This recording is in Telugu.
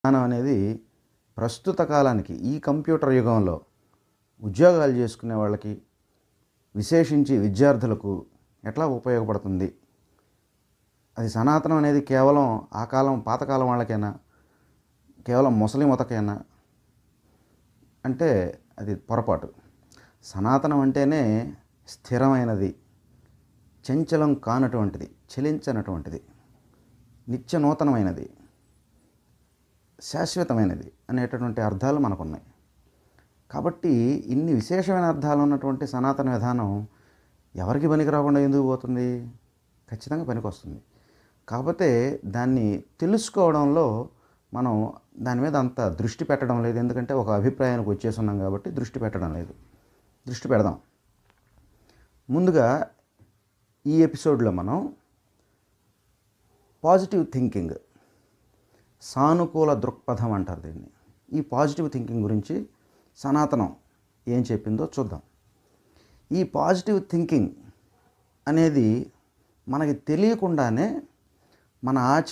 విధానం అనేది ప్రస్తుత కాలానికి ఈ కంప్యూటర్ యుగంలో ఉద్యోగాలు చేసుకునే వాళ్ళకి, విశేషించి విద్యార్థులకు ఎట్లా ఉపయోగపడుతుంది? అది సనాతనం అనేది కేవలం ఆ కాలం పాతకాలం వాళ్ళకేనా, కేవలం ముసలి ముతకేనా అంటే అది పొరపాటు. సనాతనం అంటేనే స్థిరమైనది, చంచలం కానటువంటిది, చలించనటువంటిది, నిత్య నూతనమైనది, శాశ్వతమైనది అనేటటువంటి అర్థాలు మనకున్నాయి. కాబట్టి ఇన్ని విశేషమైన అర్థాలు ఉన్నటువంటి సనాతన విధానం ఎవరికి పనికి రాకుండా ఎందుకు పోతుంది? ఖచ్చితంగా పనికొస్తుంది. కాకపోతే దాన్ని తెలుసుకోవడంలో మనం దాని మీద అంత దృష్టి పెట్టడం లేదు. ఎందుకంటే ఒక అభిప్రాయానికి వచ్చేసి ఉన్నాం కాబట్టి దృష్టి పెట్టడం లేదు. దృష్టి పెడదాం. ముందుగా ఈ ఎపిసోడ్లో మనం పాజిటివ్ థింకింగ్, సానుకూల దృక్పథం అంటారు దీన్ని. ఈ పాజిటివ్ థింకింగ్ గురించి సనాతనం ఏం చెప్పిందో చూద్దాం. ఈ పాజిటివ్ థింకింగ్ అనేది మనకి తెలియకుండానే మన